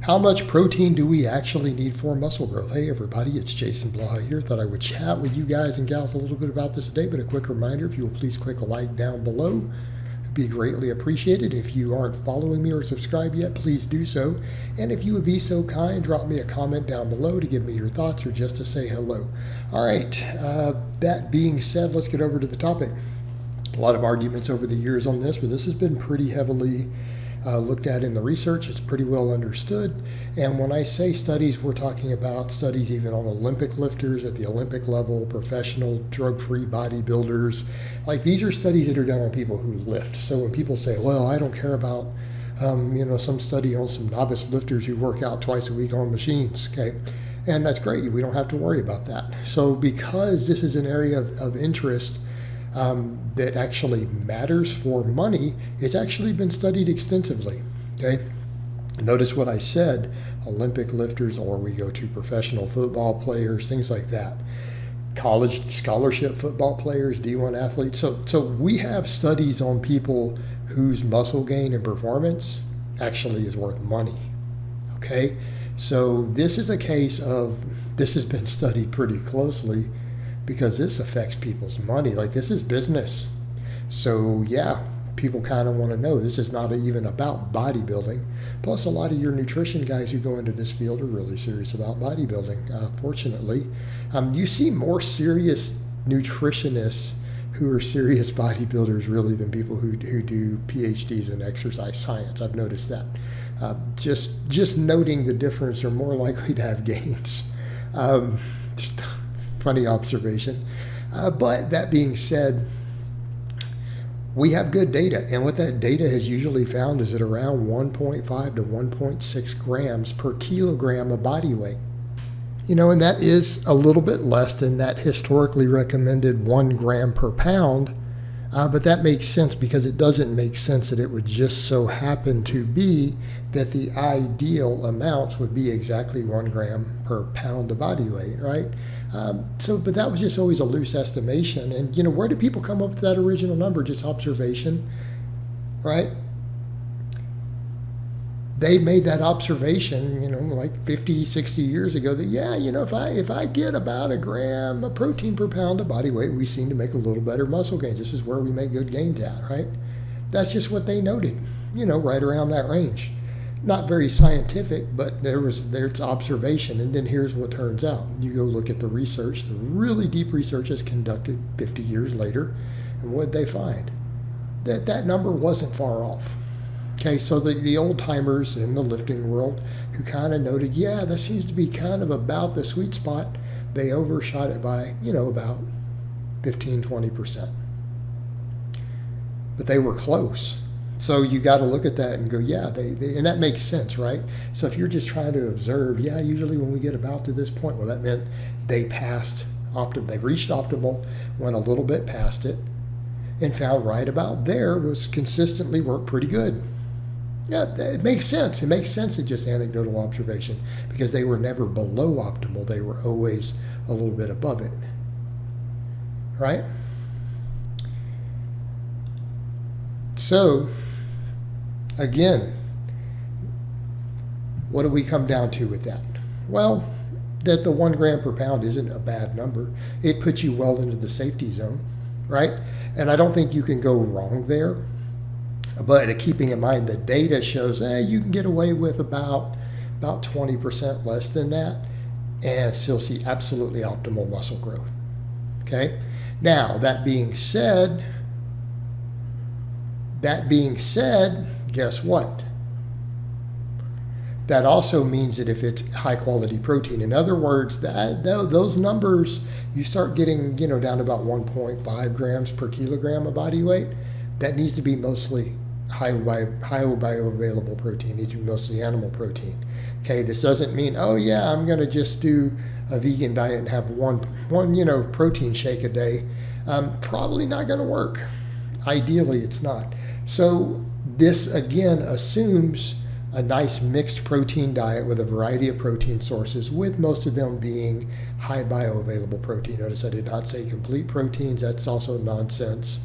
How much protein do we actually need for muscle growth? Hey everybody, it's Jason Blaha here. Thought I would chat with you guys and gals a little bit about this today, but a quick reminder, if you will please click a like down below. It'd be greatly appreciated. If you aren't following me or subscribed yet, please do so. And if you would be so kind, drop me a comment down below to give me your thoughts or just to say hello. All right, that being said, let's get over to the topic. A lot of arguments over the years on this, but this has been pretty heavily looked at in the research. It's pretty well understood. And when I say studies, we're talking about studies even on Olympic lifters at the Olympic level, professional drug-free bodybuilders. Like, these are studies that are done on people who lift. So when people say, well, I don't care about some study on some novice lifters who work out twice a week on machines, okay? And that's great. We don't have to worry about that. So because this is an area of interest that actually matters for money, it's actually been studied extensively, okay? Notice what I said, Olympic lifters, or we go to professional football players, things like that. College scholarship football players, D1 athletes. So we have studies on people whose muscle gain and performance actually is worth money, okay? So this is a case of, this has been studied pretty closely because this affects people's money. Like, this is business. So yeah, people kind of want to know. This is not even about bodybuilding. Plus, a lot of your nutrition guys who go into this field are really serious about bodybuilding, fortunately. You see more serious nutritionists who are serious bodybuilders really than people who do PhDs in exercise science. I've noticed that. Just noting the difference, they're more likely to have gains. Just funny observation. But that being said, we have good data. And what that data has usually found is at around 1.5 to 1.6 grams per kilogram of body weight. And that is a little bit less than that historically recommended 1 gram per pound. But that makes sense because it doesn't make sense that it would just so happen to be that the ideal amounts would be exactly 1 gram per pound of body weight, right? But that was just always a loose estimation. And, where did people come up with that original number? Just observation, right? They made that observation, like 50, 60 years ago that, yeah, if I get about 1 gram of protein per pound of body weight, we seem to make a little better muscle gains. This is where we make good gains at, right? That's just what they noted, right around that range. Not very scientific, but there's observation. And then here's what turns out. You go look at the research, the really deep research is conducted 50 years later. And what did they find? That number wasn't far off. Okay, so the old timers in the lifting world who kind of noted, yeah, that seems to be kind of about the sweet spot, they overshot it by, about 15, 20%. But they were close. So you got to look at that and go, yeah, and that makes sense, right? So if you're just trying to observe, yeah, usually when we get about to this point, well, that meant they passed optimal, they reached optimal, went a little bit past it, and found right about there was consistently worked pretty good. Yeah, it makes sense. It makes sense at just anecdotal observation because they were never below optimal. They were always a little bit above it, right? So, again, what do we come down to with that? Well, that the 1 gram per pound isn't a bad number. It puts you well into the safety zone, right? And I don't think you can go wrong there. But keeping in mind the data shows you can get away with about 20% less than that and still see absolutely optimal muscle growth. Okay? Now, that being said, guess what? That also means that if it's high quality protein, in other words, those numbers, you start getting down to about 1.5 grams per kilogram of body weight, that needs to be mostly high bioavailable protein. It needs to be mostly animal protein. Okay, this doesn't mean, oh yeah, I'm going to just do a vegan diet and have one protein shake a day. Probably not going to work. Ideally, it's not. So this again assumes a nice mixed protein diet with a variety of protein sources, with most of them being high bioavailable protein. Notice I did not say complete proteins. That's also nonsense.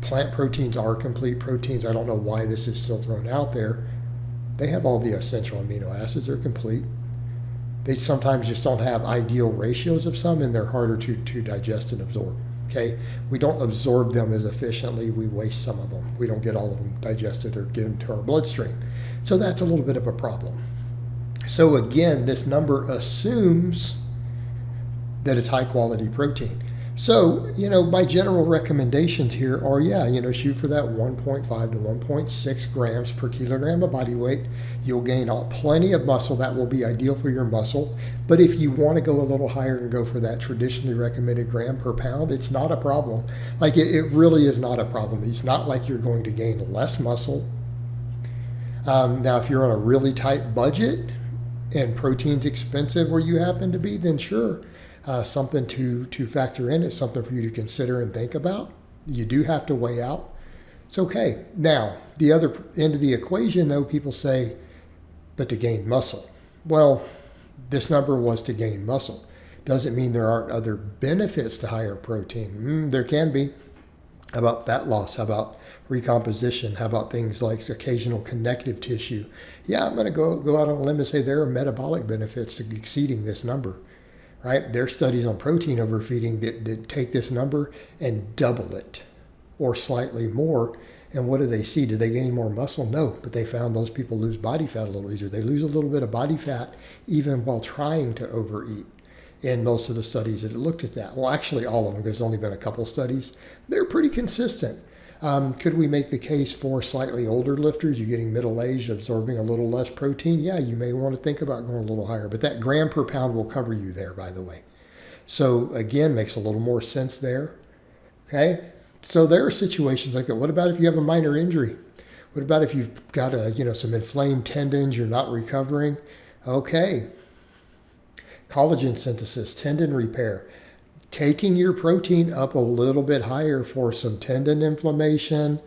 Plant proteins are complete proteins. I don't know why this is still thrown out there. They have all the essential amino acids. They're complete. They sometimes just don't have ideal ratios of some, and they're harder to digest and absorb. Okay, we don't absorb them as efficiently. We waste some of them. We don't get all of them digested or get them to our bloodstream. So that's a little bit of a problem. So again, this number assumes that it's high quality protein. So, my general recommendations here are, shoot for that 1.5 to 1.6 grams per kilogram of body weight. You'll gain plenty of muscle. That will be ideal for your muscle. But if you want to go a little higher and go for that traditionally recommended gram per pound, it's not a problem. Like, it really is not a problem. It's not like you're going to gain less muscle. Now, if you're on a really tight budget and protein's expensive where you happen to be, then sure. Something to factor in. It's something for you to consider and think about. You do have to weigh out. It's okay. Now, the other end of the equation, though, people say, but to gain muscle. Well, this number was to gain muscle. Doesn't mean there aren't other benefits to higher protein. There can be. How about fat loss? How about recomposition? How about things like occasional connective tissue? Yeah, I'm going to go out on a limb and say there are metabolic benefits to exceeding this number. Right? There are studies on protein overfeeding that take this number and double it or slightly more. And what do they see? Do they gain more muscle? No, but they found those people lose body fat a little easier. They lose a little bit of body fat even while trying to overeat. In most of the studies that looked at that. Well, actually all of them, because there's only been a couple studies. They're pretty consistent. Could we make the case for slightly older lifters? You're getting middle-aged, absorbing a little less protein. Yeah, you may want to think about going a little higher, but that gram per pound will cover you there, by the way. So again, makes a little more sense there. Okay, so there are situations like that. What about if you have a minor injury? What about if you've got some inflamed tendons, you're not recovering? Okay, collagen synthesis, tendon repair. Taking your protein up a little bit higher for some tendon inflammation,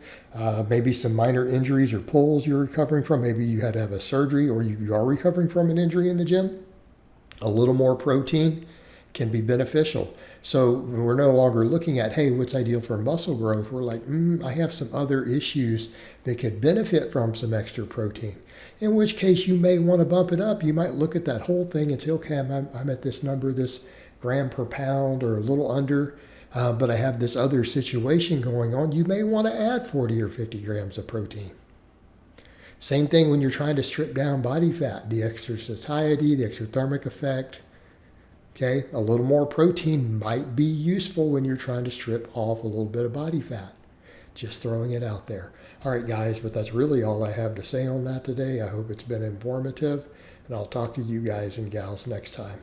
maybe some minor injuries or pulls you're recovering from. Maybe you had to have a surgery or you are recovering from an injury in the gym. A little more protein can be beneficial. So we're no longer looking at, hey, what's ideal for muscle growth? We're like, I have some other issues that could benefit from some extra protein. In which case you may want to bump it up. You might look at that whole thing and say, okay, I'm at this number, this gram per pound or a little under, but I have this other situation going on. You may want to add 40 or 50 grams of protein. Same thing when you're trying to strip down body fat, the extra satiety, the exothermic effect. Okay, a little more protein might be useful when you're trying to strip off a little bit of body fat. Just throwing it out there. All right, guys, but that's really all I have to say on that today. I hope it's been informative, and I'll talk to you guys and gals next time.